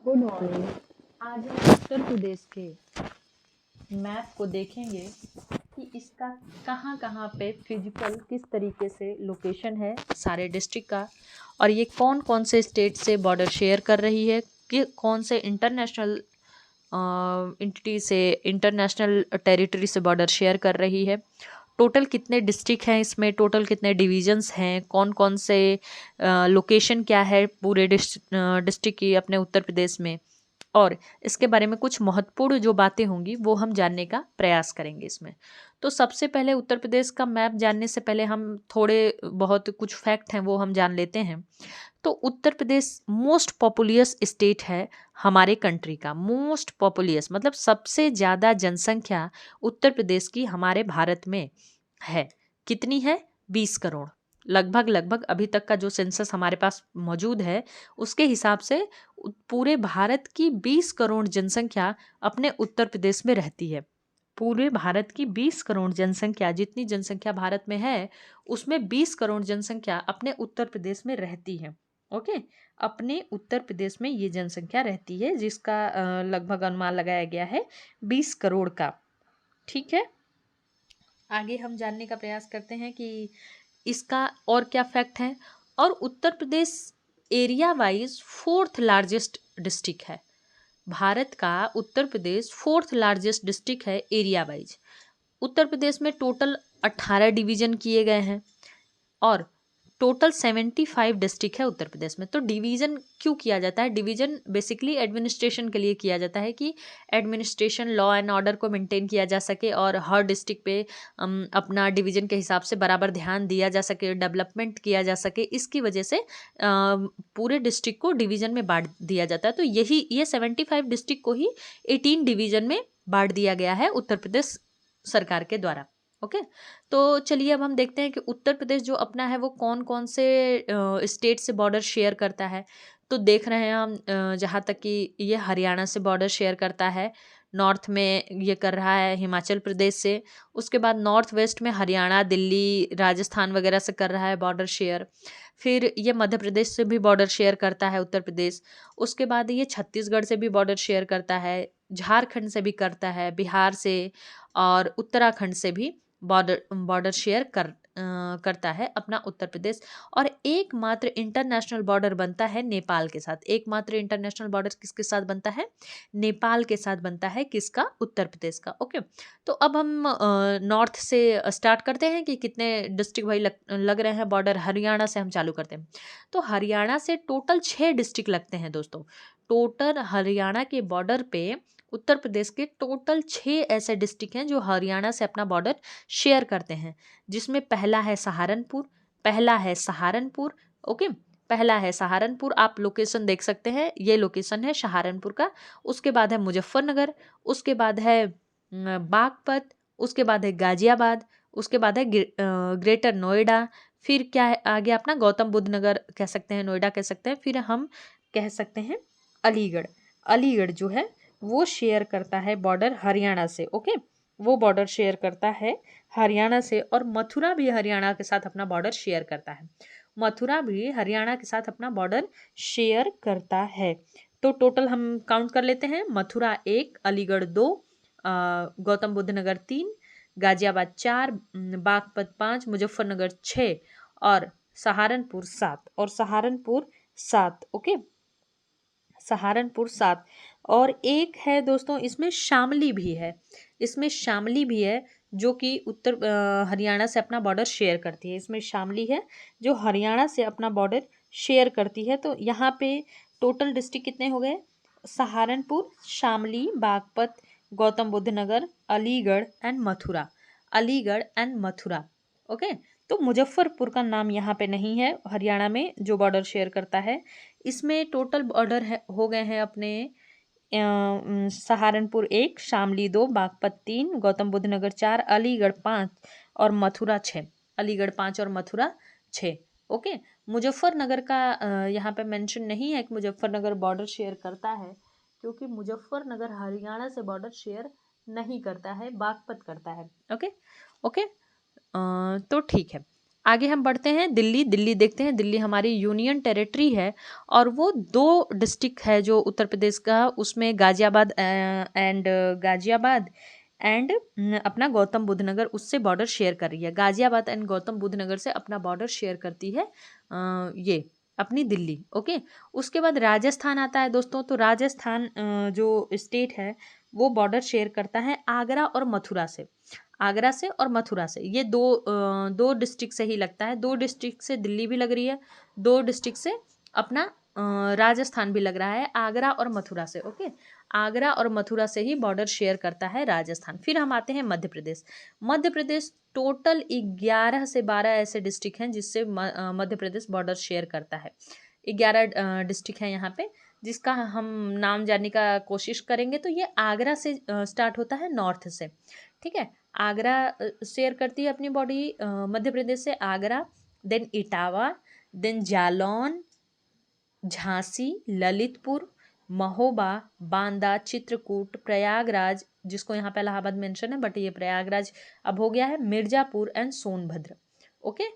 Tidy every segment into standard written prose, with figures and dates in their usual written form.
Good morning. आज हम उत्तर प्रदेश के मैप को देखेंगे कि इसका कहाँ कहाँ पे फिजिकल किस तरीके से लोकेशन है सारे डिस्ट्रिक्ट का, और ये कौन कौन से स्टेट से बॉर्डर शेयर कर रही है, कि कौन से इंटरनेशनल इंटिटी से, इंटरनेशनल टेरिटरी से बॉर्डर शेयर कर रही है। टोटल कितने डिस्ट्रिक्ट हैं इसमें, टोटल कितने डिवीजन्स हैं, कौन कौन से लोकेशन क्या है पूरे डिस्ट्रिक्ट की अपने उत्तर प्रदेश में, और इसके बारे में कुछ महत्वपूर्ण जो बातें होंगी वो हम जानने का प्रयास करेंगे इसमें। तो सबसे पहले उत्तर प्रदेश का मैप जानने से पहले हम थोड़े बहुत कुछ फैक्ट हैं वो हम जान लेते हैं। तो उत्तर प्रदेश मोस्ट पॉपुलियस स्टेट है हमारे कंट्री का। मोस्ट पॉपुलियस मतलब सबसे ज़्यादा जनसंख्या उत्तर प्रदेश की हमारे भारत में है। कितनी है? 20 करोड़। लगभग लगभग अभी तक का जो सेंसस हमारे पास मौजूद है उसके हिसाब से पूरे भारत की 20 करोड़ जनसंख्या अपने उत्तर प्रदेश में रहती है। पूरे भारत की 20 करोड़ जनसंख्या, जितनी जनसंख्या भारत में है उसमें 20 करोड़ जनसंख्या अपने उत्तर प्रदेश में रहती है। ओके, अपने उत्तर प्रदेश में ये जनसंख्या रहती है जिसका लगभग अनुमान लगाया गया है 20 करोड़ का। ठीक है, आगे हम जानने का प्रयास करते हैं कि इसका और क्या फैक्ट है। और Uttar Pradesh area wise fourth largest district है। भारत का Uttar Pradesh fourth largest district है एरिया वाइज। उत्तर प्रदेश में टोटल 18 डिवीजन किए गए हैं और टोटल 75 डिस्ट्रिक्ट है उत्तर प्रदेश में। तो डिवीज़न क्यों किया जाता है? डिवीज़न बेसिकली एडमिनिस्ट्रेशन के लिए किया जाता है कि एडमिनिस्ट्रेशन, लॉ एंड ऑर्डर को मेंटेन किया जा सके और हर डिस्ट्रिक्ट पे अपना डिवीज़न के हिसाब से बराबर ध्यान दिया जा सके, डेवलपमेंट किया जा सके। इसकी वजह से पूरे डिस्ट्रिक्ट को डिवीज़न में बांट दिया जाता है। तो ये 75 डिस्ट्रिक्ट को ही 18 डिवीज़न में बांट दिया गया है उत्तर प्रदेश सरकार के द्वारा। ओके, तो चलिए अब हम देखते हैं कि उत्तर प्रदेश जो अपना है वो कौन कौन से स्टेट से बॉर्डर शेयर करता है। तो देख रहे हैं हम जहाँ तक कि ये हरियाणा से बॉर्डर शेयर करता है। नॉर्थ में ये कर रहा है हिमाचल प्रदेश से। उसके बाद नॉर्थ वेस्ट में हरियाणा, दिल्ली, राजस्थान वगैरह से कर रहा है बॉर्डर शेयर। फिर ये मध्य प्रदेश से भी बॉर्डर शेयर करता है उत्तर प्रदेश। उसके बाद ये छत्तीसगढ़ से भी बॉर्डर शेयर करता है, झारखंड से भी करता है, बिहार से और उत्तराखंड से भी बॉर्डर बॉर्डर शेयर करता है अपना उत्तर प्रदेश। और एकमात्र इंटरनेशनल बॉर्डर बनता है नेपाल के साथ। एकमात्र इंटरनेशनल बॉर्डर किसके साथ बनता है? नेपाल के साथ बनता है। किसका? उत्तर प्रदेश का। ओके, तो अब हम नॉर्थ से स्टार्ट करते हैं कि कितने डिस्ट्रिक्ट भाई लग रहे हैं बॉर्डर। हरियाणा से हम चालू करते हैं। तो हरियाणा से टोटल 6 डिस्ट्रिक्ट लगते हैं दोस्तों। टोटल हरियाणा के बॉर्डर पे उत्तर प्रदेश के टोटल 6 ऐसे डिस्ट्रिक्ट हैं जो हरियाणा से अपना बॉर्डर शेयर करते हैं, जिसमें पहला है सहारनपुर। पहला है सहारनपुर। ओके, पहला है सहारनपुर। आप लोकेशन देख सकते हैं, ये लोकेशन है सहारनपुर का। उसके बाद है मुजफ्फरनगर। उसके बाद है बागपत। उसके बाद है गाजियाबाद। उसके बाद है ग्रेटर नोएडा। फिर क्या है आगे अपना? गौतम बुद्ध नगर कह सकते हैं, नोएडा कह सकते हैं। फिर हम कह सकते हैं अलीगढ़। अलीगढ़ जो है वो शेयर करता है बॉर्डर हरियाणा से। ओके, वो बॉर्डर शेयर करता है हरियाणा से। और मथुरा भी हरियाणा के साथ अपना बॉर्डर शेयर करता है। मथुरा भी हरियाणा के साथ अपना बॉर्डर शेयर करता है। तो टोटल हम काउंट कर लेते हैं। मथुरा 1, अलीगढ़ 2, गौतम बुद्ध नगर 3, गाजियाबाद 4, बागपत 5, मुजफ्फरनगर 6 और सहारनपुर 7। और सहारनपुर 7। ओके, सहारनपुर 7। और एक है दोस्तों इसमें शामली भी है। इसमें शामली भी है जो कि हरियाणा से अपना बॉर्डर शेयर करती है। इसमें शामली है जो हरियाणा से अपना बॉर्डर शेयर करती है। तो यहाँ पे टोटल डिस्ट्रिक्ट कितने हो गए? Saharanpur, Shamli, Baghpat, Gautam Buddh Nagar, Aligarh and Mathura. Aligarh and Mathura. Okay, तो मुजफ्फरपुर का नाम यहाँ पे नहीं है हरियाणा में जो बॉर्डर शेयर करता है। इसमें टोटल बॉर्डर हो गए हैं अपने सहारनपुर 1, शामली 2, बागपत 3, गौतम बुद्ध नगर 4, अलीगढ़ 5 और मथुरा 6। अलीगढ़ 5 और मथुरा 6। ओके, मुजफ्फरनगर का यहाँ पे मेंशन नहीं है कि मुजफ्फरनगर बॉर्डर शेयर करता है, क्योंकि मुजफ्फरनगर हरियाणा से बॉर्डर शेयर नहीं करता है, बागपत करता है। ओके ओके, तो ठीक है। आगे हम बढ़ते हैं दिल्ली। दिल्ली देखते हैं। दिल्ली हमारी यूनियन टेरिटरी है और वो 2 डिस्ट्रिक्ट है जो उत्तर प्रदेश का, उसमें गाजियाबाद एंड अपना गौतम बुद्ध नगर उससे बॉर्डर शेयर कर रही है। गाजियाबाद एंड गौतम बुद्ध नगर से अपना बॉर्डर शेयर करती है ये अपनी दिल्ली। ओके, उसके बाद राजस्थान आता है दोस्तों। तो राजस्थान जो स्टेट है वो बॉर्डर शेयर करता है आगरा और मथुरा से। आगरा से और मथुरा से, ये दो डिस्ट्रिक्ट से ही लगता है। 2 डिस्ट्रिक्ट से दिल्ली भी लग रही है, 2 डिस्ट्रिक्ट से अपना राजस्थान भी लग रहा है, आगरा और मथुरा से। ओके, आगरा और मथुरा से ही बॉर्डर शेयर करता है राजस्थान। फिर हम आते हैं मध्य प्रदेश। मध्य प्रदेश टोटल 11 से 12 ऐसे डिस्ट्रिक्ट हैं जिससे मध्य प्रदेश बॉर्डर शेयर करता है। 11 डिस्ट्रिक्ट हैं यहाँ पे, जिसका हम नाम जानने का कोशिश करेंगे। तो ये आगरा से स्टार्ट होता है नॉर्थ से, ठीक है। आगरा शेयर करती है अपनी बॉडी मध्य प्रदेश से, आगरा, देन इटावा, देन जालौन, झांसी, ललितपुर, महोबा, बांदा, चित्रकूट, प्रयागराज, जिसको यहाँ पे इलाहाबाद मेंशन है बट ये प्रयागराज अब हो गया है, मिर्जापुर एंड सोनभद्र। ओके,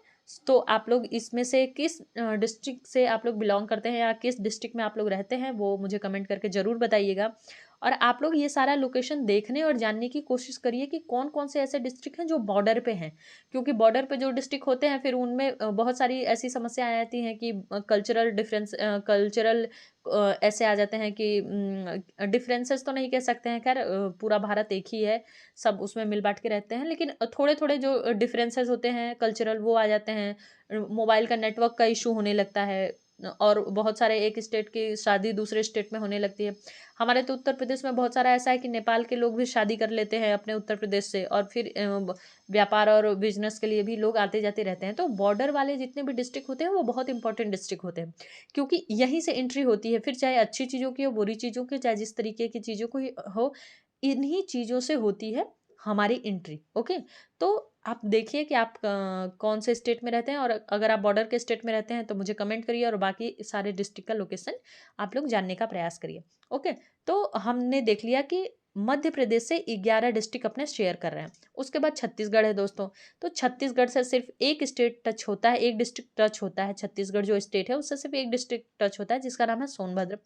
तो आप लोग इसमें से किस डिस्ट्रिक्ट से आप लोग बिलोंग करते हैं या किस डिस्ट्रिक्ट में आप लोग रहते हैं वो मुझे कमेंट करके ज़रूर बताइएगा। और आप लोग ये सारा लोकेशन देखने और जानने की कोशिश करिए कि कौन कौन से ऐसे डिस्ट्रिक्ट हैं जो बॉर्डर पे हैं, क्योंकि बॉर्डर पे जो डिस्ट्रिक्ट होते हैं फिर उनमें बहुत सारी ऐसी समस्याएं आती हैं कि कल्चरल डिफरेंस, कल्चरल ऐसे आ जाते हैं कि डिफरेंसेस तो नहीं कह सकते हैं, खैर पूरा भारत एक ही है, सब उसमें मिल बांट के रहते हैं, लेकिन थोड़े थोड़े जो डिफरेंसेस होते हैं कल्चरल वो आ जाते हैं। मोबाइल का नेटवर्क का इशू होने लगता है और बहुत सारे एक स्टेट की शादी दूसरे स्टेट में होने लगती है। हमारे तो उत्तर प्रदेश में बहुत सारा ऐसा है कि नेपाल के लोग भी शादी कर लेते हैं अपने उत्तर प्रदेश से, और फिर व्यापार और बिजनेस के लिए भी लोग आते जाते रहते हैं। तो बॉर्डर वाले जितने भी डिस्ट्रिक्ट होते हैं वो बहुत इंपॉर्टेंट डिस्ट्रिक्ट होते हैं, क्योंकि यहीं से एंट्री होती है, फिर चाहे अच्छी चीज़ों की हो, बुरी चीज़ों की, चाहे जिस तरीके की चीज़ों को हो, इन्हीं चीज़ों से होती है हमारी एंट्री। ओके, तो आप देखिए कि आप कौन से स्टेट में रहते हैं, और अगर आप बॉर्डर के स्टेट में रहते हैं तो मुझे कमेंट करिए और बाकी सारे डिस्ट्रिक्ट का लोकेशन आप लोग जानने का प्रयास करिए। ओके, तो हमने देख लिया कि मध्य प्रदेश से 11 डिस्ट्रिक्ट अपने शेयर कर रहे हैं। उसके बाद छत्तीसगढ़ है दोस्तों। तो छत्तीसगढ़ से सिर्फ एक स्टेट टच होता है, एक डिस्ट्रिक्ट टच होता है। छत्तीसगढ़ जो स्टेट है उससे सिर्फ एक डिस्ट्रिक्ट टच होता है जिसका नाम है सोनभद्र।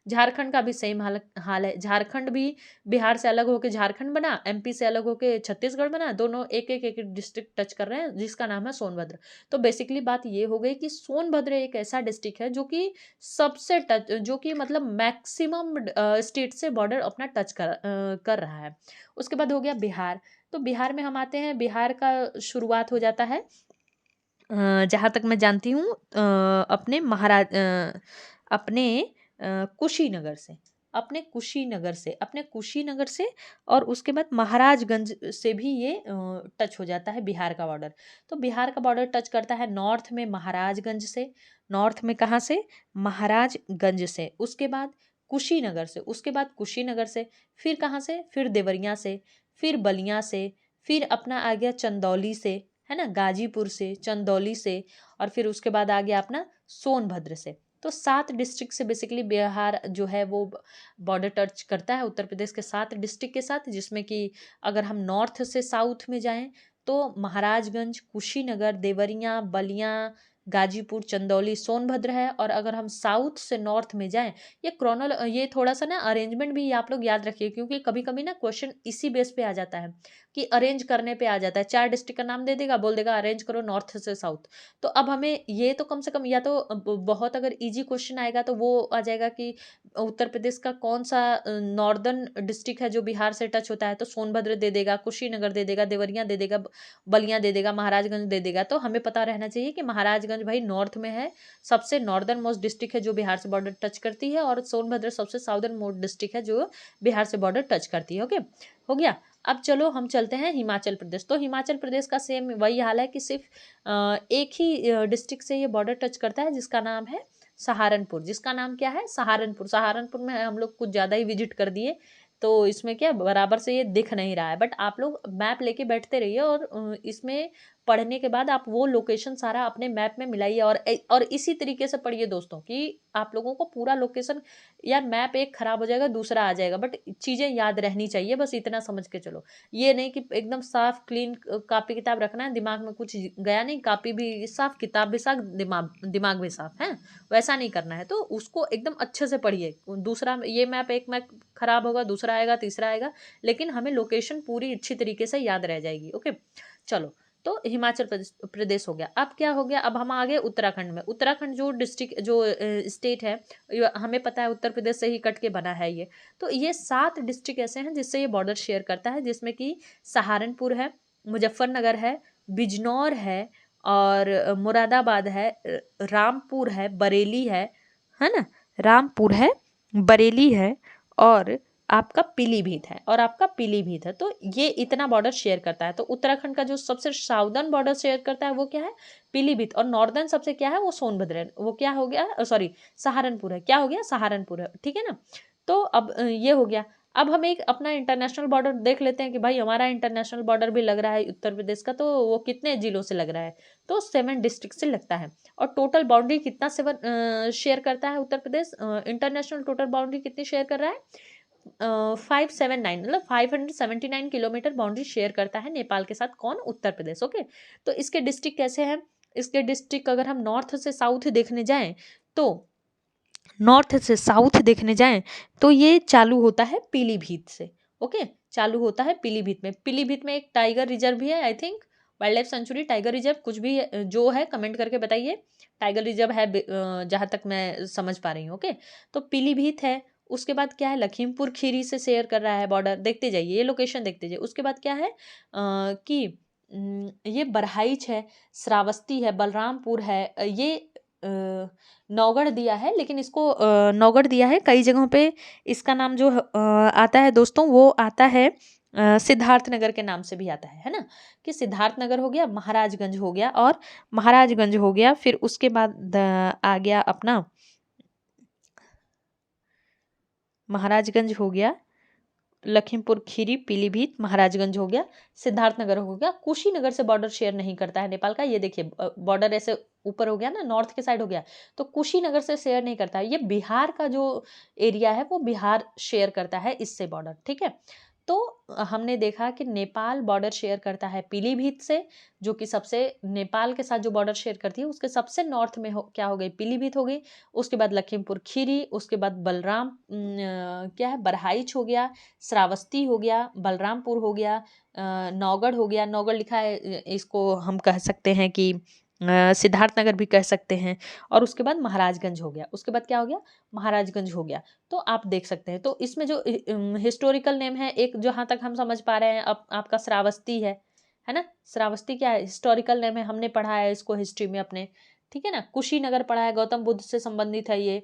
झारखंड का भी सेम हाल है। झारखंड भी बिहार से अलग होकर झारखंड बना, एमपी से अलग होकर छत्तीसगढ़ बना, दोनों एक एक एक डिस्ट्रिक्ट टच कर रहे हैं जिसका नाम है सोनभद्र। तो बेसिकली बात ये हो गई कि सोनभद्र एक ऐसा डिस्ट्रिक्ट है जो कि सबसे टच, जो कि मतलब मैक्सिमम स्टेट से बॉर्डर अपना टच कर रहा है। उसके बाद हो गया बिहार। तो बिहार में हम आते हैं। बिहार का शुरुआत हो जाता है जहाँ तक मैं जानती हूँ अपने कुशीनगर से, अपने कुशीनगर से, और उसके बाद महाराजगंज से भी ये टच हो जाता है बिहार का बॉर्डर। तो बिहार का बॉर्डर टच करता है नॉर्थ में महाराजगंज से। नॉर्थ में कहाँ से? महाराजगंज से। उसके बाद कुशीनगर से, उसके बाद कुशीनगर से, फिर कहाँ से? फिर देवरिया से, फिर बलिया से, फिर अपना आ गया चंदौली से, है ना, गाजीपुर से, चंदौली से, और फिर उसके बाद आ गया अपना सोनभद्र से। तो 7 डिस्ट्रिक्ट से बेसिकली बिहार जो है वो बॉर्डर टच करता है उत्तर प्रदेश के 7 डिस्ट्रिक्ट के साथ, जिसमें कि अगर हम नॉर्थ से साउथ में जाएं तो महाराजगंज, कुशीनगर, देवरिया, बलिया, गाजीपुर, चंदौली, सोनभद्र है। और अगर हम साउथ से नॉर्थ में जाएं, ये थोड़ा सा ना अरेंजमेंट भी आप लोग याद रखिए, क्योंकि कभी कभी ना क्वेश्चन इसी बेस पे आ जाता है कि अरेंज करने पे आ जाता है। 4 डिस्ट्रिक्ट का नाम दे देगा, बोल देगा अरेंज करो नॉर्थ से साउथ। तो अब हमें ये तो कम से कम, या तो बहुत अगर इजी क्वेश्चन आएगा तो वो आ जाएगा कि उत्तर प्रदेश का कौन सा नॉर्दर्न डिस्ट्रिक्ट है जो बिहार से टच होता है, तो सोनभद्र दे देगा, कुशीनगर दे देगा, देवरिया दे देगा, बलिया दे देगा, महाराजगंज दे देगा। तो हमें पता रहना चाहिए कि महाराजगंज भाई नॉर्थ में है, सबसे नॉर्दर्न मोस्ट डिस्ट्रिक्ट है जो बिहार से बॉर्डर टच करती है, और सोनभद्र सबसे साउदर्न मोस्ट डिस्ट्रिक्ट है जो बिहार से बॉर्डर टच करती है। ओके, हो गया। अब चलो हम चलते हैं हिमाचल प्रदेश। तो हिमाचल प्रदेश का सेम वही हाल है कि सिर्फ एक ही डिस्ट्रिक्ट से ये बॉर्डर टच करता है जिसका नाम है सहारनपुर। जिसका नाम क्या है? सहारनपुर। सहारनपुर में हम लोग कुछ ज़्यादा ही विजिट कर दिए, तो इसमें क्या बराबर से ये दिख नहीं रहा है, बट आप लोग मैप लेके बैठते रहिए और इसमें पढ़ने के बाद आप वो लोकेशन सारा अपने मैप में मिलाइए और इसी तरीके से पढ़िए दोस्तों कि आप लोगों को पूरा लोकेशन, यार मैप एक खराब हो जाएगा दूसरा आ जाएगा, बट चीज़ें याद रहनी चाहिए, बस इतना समझ के चलो। ये नहीं कि एकदम साफ क्लीन कॉपी किताब रखना है, दिमाग में कुछ गया नहीं, कॉपी भी साफ किताब भी साफ दिमाग दिमाग भी साफ है, वैसा नहीं करना है। तो उसको एकदम अच्छे से पढ़िए। दूसरा ये मैप, एक मैप खराब होगा दूसरा आएगा तीसरा आएगा, लेकिन हमें लोकेशन पूरी अच्छी तरीके से याद रह जाएगी। ओके, चलो। तो हिमाचल प्रदेश प्रदेश हो गया। अब क्या हो गया, अब हम आ गए उत्तराखंड में। उत्तराखंड जो डिस्ट्रिक्ट जो स्टेट है, हमें पता है उत्तर प्रदेश से ही कट के बना है ये। तो ये 7 डिस्ट्रिक्ट ऐसे हैं जिससे ये बॉर्डर शेयर करता है, जिसमें कि सहारनपुर है, मुजफ्फरनगर है, बिजनौर है, और मुरादाबाद है, रामपुर है, बरेली है ना, रामपुर है, बरेली है, और आपका पीलीभीत है, तो ये इतना बॉर्डर शेयर करता है। तो उत्तराखंड का जो सबसे साउदर्न बॉर्डर शेयर करता है वो क्या है, पीलीभीत, और नॉर्दर्न सबसे क्या है, वो सोनभद्र है, वो क्या हो गया, सॉरी सहारनपुर है, क्या हो गया, सहारनपुर है, ठीक है ना। तो अब ये हो गया। अब हम एक अपना इंटरनेशनल बॉर्डर देख लेते हैं कि भाई हमारा इंटरनेशनल बॉर्डर भी लग रहा है उत्तर प्रदेश का, तो वो कितने जिलों से लग रहा है, तो 7 डिस्ट्रिक्ट से लगता है। और टोटल बाउंड्री कितना शेयर करता है Uttar Pradesh, international total boundary कितनी शेयर कर रहा है, 579, मतलब 579 किलोमीटर बाउंड्री शेयर करता है नेपाल के साथ, कौन, उत्तर प्रदेश। ओके, तो इसके डिस्ट्रिक्ट कैसे हैं, इसके डिस्ट्रिक्ट अगर हम नॉर्थ से साउथ देखने जाएं, तो ये चालू होता है पीलीभीत से। ओके, चालू होता है पीलीभीत में। पीलीभीत में एक टाइगर रिजर्व भी है, I think wild life sanctuary, tiger reserve कुछ भी जो है कमेंट करके बताइए। टाइगर रिजर्व है जहाँ तक मैं समझ पा रही हूँ। ओके, तो पीलीभीत है। उसके बाद क्या है, लखीमपुर खीरी से शेयर कर रहा है बॉर्डर, देखते जाइए ये लोकेशन देखते जाइए। उसके बाद क्या है कि ये बरहाइच है, श्रावस्ती है, बलरामपुर है, ये नौगढ़ दिया है, लेकिन इसको नौगढ़ दिया है कई जगहों पे। इसका नाम जो आता है दोस्तों, वो आता है सिद्धार्थनगर के नाम से भी आता है ना, कि सिद्धार्थनगर हो गया, महाराजगंज हो गया, और महाराजगंज हो गया। फिर उसके बाद आ गया अपना महाराजगंज हो गया, लखीमपुर खीरी, पीलीभीत, महाराजगंज हो गया, सिद्धार्थनगर हो गया। कुशीनगर से बॉर्डर शेयर नहीं करता है नेपाल का, ये देखिए बॉर्डर ऐसे ऊपर हो गया ना, नॉर्थ के साइड हो गया, तो कुशीनगर से शेयर नहीं करता है। ये बिहार का जो एरिया है वो बिहार शेयर करता है इससे बॉर्डर, ठीक है। तो हमने देखा कि नेपाल बॉर्डर शेयर करता है पीलीभीत से, जो कि सबसे, नेपाल के साथ जो बॉर्डर शेयर करती है उसके सबसे नॉर्थ में क्या हो गई, पीलीभीत हो गई। उसके बाद लखीमपुर खीरी, उसके बाद क्या है, बरहाइच हो गया, श्रावस्ती हो गया, बलरामपुर हो गया, नौगढ़ हो गया, नौगढ़ लिखा है, इसको हम कह सकते हैं कि सिद्धार्थनगर भी कह सकते हैं। और उसके बाद महाराजगंज हो गया। उसके बाद क्या हो गया, महाराजगंज हो गया। तो आप देख सकते हैं, तो इसमें जो हिस्टोरिकल नेम है, एक जहाँ तक हम समझ पा रहे हैं, आपका श्रावस्ती है ना। श्रावस्ती क्या है, हिस्टोरिकल नेम है, हमने पढ़ा है इसको हिस्ट्री में अपने, ठीक है ना। कुशीनगर पढ़ा है, गौतम बुद्ध से संबंधित है ये,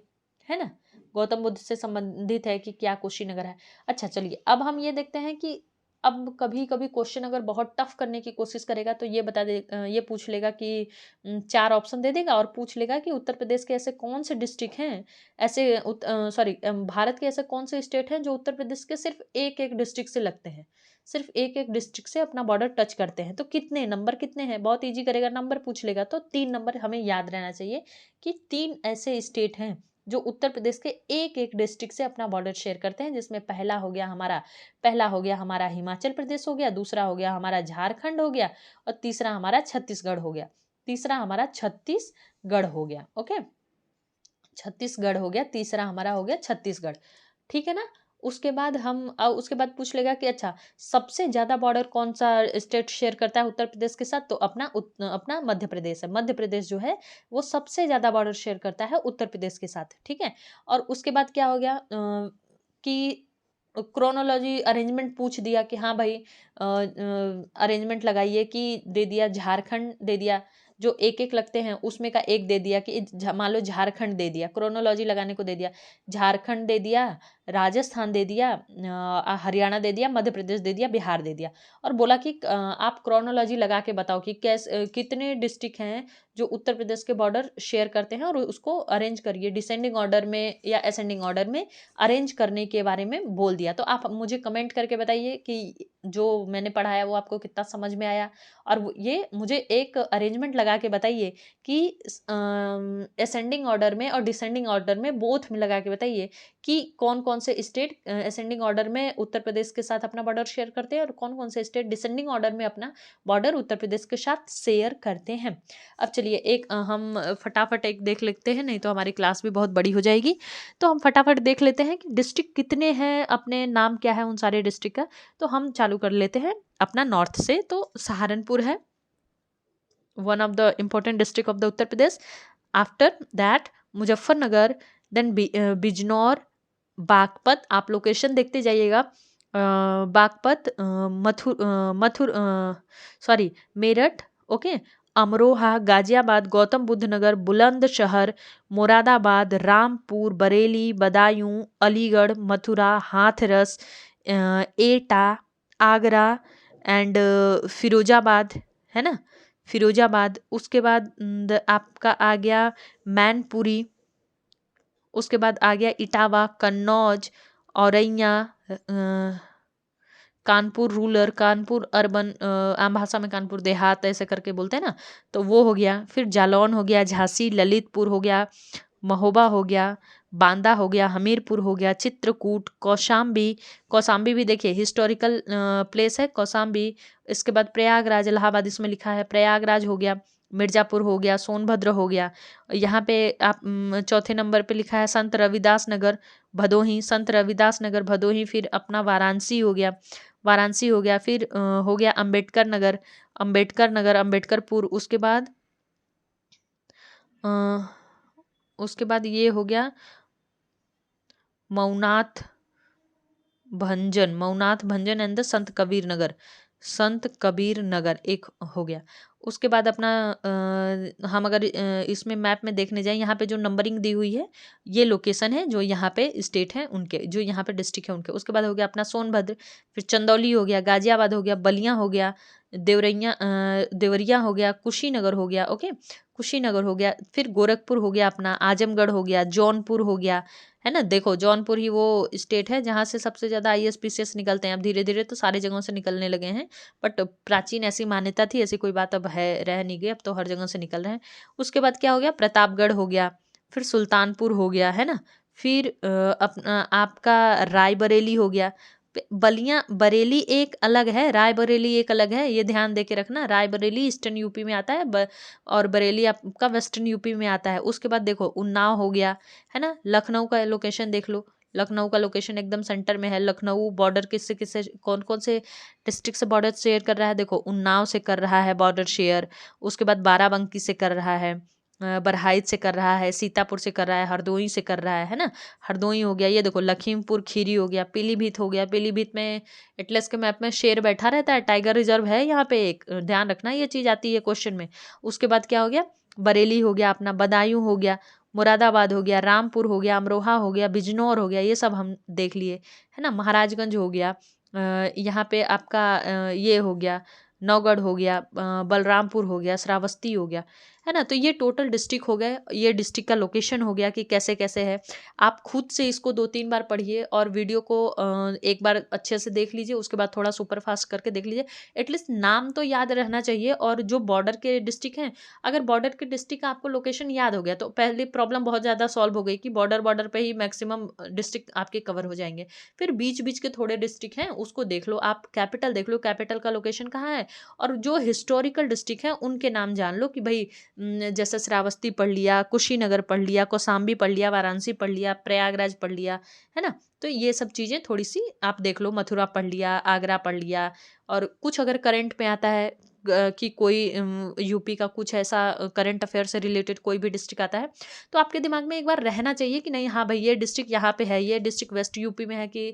है ना, गौतम बुद्ध से संबंधित है कि क्या कुशीनगर है। अच्छा चलिए, अब हम ये देखते हैं कि अब कभी कभी क्वेश्चन अगर बहुत टफ करने की कोशिश करेगा तो ये पूछ लेगा कि 4 ऑप्शन दे देगा, और पूछ लेगा कि उत्तर प्रदेश के ऐसे कौन से डिस्ट्रिक्ट हैं, ऐसे सॉरी भारत के ऐसे कौन से स्टेट हैं जो उत्तर प्रदेश के सिर्फ एक एक डिस्ट्रिक्ट से लगते हैं, सिर्फ एक एक डिस्ट्रिक्ट से अपना बॉर्डर टच करते हैं। तो कितने नंबर कितने हैं, बहुत ईजी करेगा, नंबर पूछ लेगा। तो 3 नंबर हमें याद रहना चाहिए कि 3 ऐसे स्टेट हैं जो उत्तर प्रदेश के एक एक डिस्ट्रिक्ट से अपना बॉर्डर शेयर करते हैं, जिसमें पहला हो गया हमारा हिमाचल प्रदेश हो गया, दूसरा हो गया हमारा झारखंड हो गया, और तीसरा हमारा छत्तीसगढ़ हो गया। ओके, छत्तीसगढ़ हो गया, तीसरा हमारा हो गया छत्तीसगढ़, ठीक है ना। उसके बाद पूछ लेगा कि अच्छा सबसे ज्यादा बॉर्डर कौन सा स्टेट शेयर करता है उत्तर प्रदेश के साथ, तो अपना मध्य प्रदेश है। मध्य प्रदेश जो है वो सबसे ज्यादा बॉर्डर शेयर करता है उत्तर प्रदेश के साथ, ठीक है। और उसके बाद क्या हो गया कि क्रोनोलॉजी अरेंजमेंट पूछ दिया कि हाँ भाई अरेंजमेंट लगाइए, कि दे दिया झारखंड दे दिया, जो एक एक लगते हैं उसमें का एक दे दिया, कि मान लो झारखंड दे दिया, क्रोनोलॉजी लगाने को दे दिया, झारखंड दे दिया, राजस्थान दे दिया, हरियाणा दे दिया, मध्य प्रदेश दे दिया, बिहार दे दिया, और बोला कि आप क्रोनोलॉजी लगा के बताओ कि कितने डिस्ट्रिक्ट हैं जो उत्तर प्रदेश के बॉर्डर शेयर करते हैं, और उसको अरेंज करिए डिसेंडिंग ऑर्डर में या असेंडिंग ऑर्डर में अरेंज करने के बारे में बोल दिया। तो आप मुझे कमेंट करके बताइए कि जो मैंने पढ़ाया वो आपको कितना समझ में आया, और ये मुझे एक अरेंजमेंट लगा के बताइए कि असेंडिंग ऑर्डर में और डिसेंडिंग ऑर्डर में बोथ में लगा के बताइए कि कौन कौन से स्टेट असेंडिंग ऑर्डर में उत्तर प्रदेश के साथ अपना बॉर्डर शेयर करते हैं और कौन कौन से स्टेट डिसेंडिंग ऑर्डर में अपना बॉर्डर उत्तर प्रदेश के साथ शेयर करते हैं। अब चलिए एक हम फटाफट एक देख लेते हैं, नहीं तो हमारी क्लास भी बहुत बड़ी हो जाएगी। तो हम फटाफट देख लेते हैं कि डिस्ट्रिक्ट कितने हैं, अपने नाम क्या है उन सारे डिस्ट्रिक्ट का। तो हम चालू कर लेते हैं अपना नॉर्थ से। तो सहारनपुर है, one of the important district of the Uttar Pradesh. After that Muzaffarnagar, then Bijnor, Baghpat. आप लोकेशन देखते जाइएगा। बागपत, मथुर sorry Meerut, okay, Amroha, Ghaziabad, Gautam Buddh Nagar, Bulandshahr, Moradabad, Rampur, Bareilly, Budaun, Aligarh, Mathura, Hathras, Etah, Agra and Firozabad, है ना, फिरोजाबाद। उसके बाद आपका आ गया मैनपुरी, उसके बाद आ गया इटावा, कन्नौज, औरैया, कानपुर रूरल, कानपुर अर्बन, आम भाषा में कानपुर देहात ऐसे करके बोलते हैं ना, तो वो हो गया। फिर जालौन हो गया, झांसी, ललितपुर हो गया, महोबा हो गया, बांदा हो गया, हमीरपुर हो गया, चित्रकूट, कौशाम्बी। कौशाम्बी भी देखिए हिस्टोरिकल प्लेस है कौशाम्बी। इसके बाद प्रयागराज, इलाहाबाद इसमें लिखा है, प्रयागराज हो गया, मिर्जापुर हो गया, सोनभद्र हो गया। यहाँ पे आप चौथे नंबर पे लिखा है संत रविदास नगर भदोही, संत रविदास नगर भदोही। फिर अपना वाराणसी हो गया, वाराणसी हो गया। फिर हो गया अंबेडकर नगर, अंबेडकर नगर, अंबेडकरपुर। उसके बाद ये हो गया मऊनाथ भंजन, मऊनाथ भंजन एंड द संत कबीर नगर, संत कबीर नगर एक हो गया। उसके बाद अपना हम अगर इसमें मैप में देखने जाएं, यहाँ पे जो नंबरिंग दी हुई है ये लोकेशन है जो यहाँ पे स्टेट हैं उनके, जो यहाँ पे डिस्ट्रिक्ट है उनके। उसके बाद हो गया अपना सोनभद्र, फिर चंदौली हो गया, गाजियाबाद हो गया, बलिया हो गया, देवरिया हो गया, कुशीनगर हो गया, ओके, कुशीनगर हो गया। फिर गोरखपुर हो गया, अपना आजमगढ़ हो गया, जौनपुर हो गया, है ना। देखो जौनपुर ही वो स्टेट है जहाँ से सबसे ज़्यादा ISPCS निकलते हैं। अब धीरे धीरे तो सारे जगहों से निकलने लगे हैं, बट प्राचीन ऐसी मान्यता थी, ऐसी कोई बात अब है रह नहीं गई, अब तो हर जगह से निकल रहे हैं। उसके बाद क्या हो गया, प्रतापगढ़ हो गया, फिर सुल्तानपुर हो गया, है ना। फिर अपना आपका रायबरेली हो गया। बलिया बरेली एक अलग है, रायबरेली एक अलग है, ये ध्यान दे के रखना। रायबरेली ईस्टर्न यूपी में आता है और बरेली आपका वेस्टर्न यूपी में आता है। उसके बाद देखो उन्नाव हो गया, है ना। लखनऊ का लोकेशन देख लो, लखनऊ का लोकेशन एकदम सेंटर में है। लखनऊ बॉर्डर किससे किससे कौन कौन से डिस्ट्रिक्ट से बॉर्डर शेयर कर रहा है, देखो उन्नाव से कर रहा है बॉर्डर शेयर। उसके बाद बाराबंकी से कर रहा है, बरहाइच से कर रहा है, सीतापुर से कर रहा है, हरदोई से कर रहा है ना। हरदोई हो गया, ये देखो लखीमपुर खीरी हो गया, पीलीभीत हो गया। पीलीभीत में एटलस के मैप में शेर बैठा रहता है, टाइगर रिजर्व है यहाँ पे एक, ध्यान रखना ये चीज़ आती है क्वेश्चन में। उसके बाद क्या हो गया, बरेली हो गया, अपना बदायूं हो गया, मुरादाबाद हो गया, रामपुर हो गया, अमरोहा हो गया, बिजनौर हो गया, ये सब हम देख लिए, है ना। महाराजगंज हो गया, यहाँ पे आपका ये हो गया, नौगढ़ हो गया, बलरामपुर हो गया, श्रावस्ती हो गया, है ना। तो ये टोटल डिस्ट्रिक्ट हो गए, ये डिस्ट्रिक्ट का लोकेशन हो गया कि कैसे कैसे है। आप खुद से इसको 2-3 बार पढ़िए और वीडियो को एक बार अच्छे से देख लीजिए, उसके बाद थोड़ा सुपर फास्ट करके देख लीजिए। एटलीस्ट नाम तो याद रहना चाहिए। और जो बॉर्डर के डिस्ट्रिक्ट हैं, अगर बॉर्डर के डिस्ट्रिक्ट का आपको लोकेशन याद हो गया तो पहली प्रॉब्लम बहुत ज़्यादा सॉल्व हो गई कि बॉर्डर पे ही मैक्सिमम डिस्ट्रिक्ट आपके कवर हो जाएंगे। फिर बीच बीच के थोड़े डिस्ट्रिक्ट हैं उसको देख लो, आप कैपिटल देख लो, कैपिटल का लोकेशन कहाँ है, और जो हिस्टोरिकल डिस्ट्रिक्ट हैं उनके नाम जान लो कि भाई जैसे श्रावस्ती पढ़ लिया, कुशीनगर पढ़ लिया, कौशाम्बी पढ़ लिया, वाराणसी पढ़ लिया, प्रयागराज पढ़ लिया, है ना। तो ये सब चीज़ें थोड़ी सी आप देख लो, मथुरा पढ़ लिया, आगरा पढ़ लिया। और कुछ अगर करंट में आता है कि कोई यूपी का कुछ ऐसा करंट अफेयर से रिलेटेड कोई भी डिस्ट्रिक्ट आता है, तो आपके दिमाग में एक बार रहना चाहिए कि नहीं, हाँ भाई ये डिस्ट्रिक्ट यहाँ पे है, ये डिस्ट्रिक्ट वेस्ट यूपी में है कि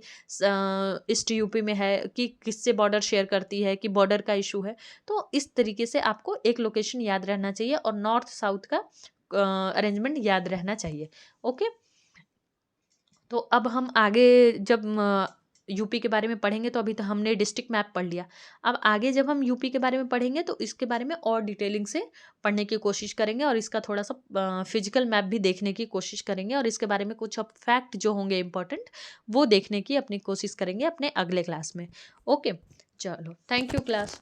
ईस्ट यूपी में है, कि किससे बॉर्डर शेयर करती है, कि बॉर्डर का इशू है। तो इस तरीके से आपको एक लोकेशन याद रहना चाहिए और नॉर्थ साउथ का अरेंजमेंट याद रहना चाहिए। ओके, तो अब हम आगे जब यूपी के बारे में पढ़ेंगे तो अभी तो हमने डिस्ट्रिक्ट मैप पढ़ लिया। अब आगे जब हम यूपी के बारे में पढ़ेंगे तो इसके बारे में और डिटेलिंग से पढ़ने की कोशिश करेंगे और इसका थोड़ा सा फिजिकल मैप भी देखने की कोशिश करेंगे और इसके बारे में कुछ अब फैक्ट जो होंगे इम्पोर्टेंट वो देखने की अपनी कोशिश करेंगे अपने अगले क्लास में। ओके, चलो, थैंक यू क्लास।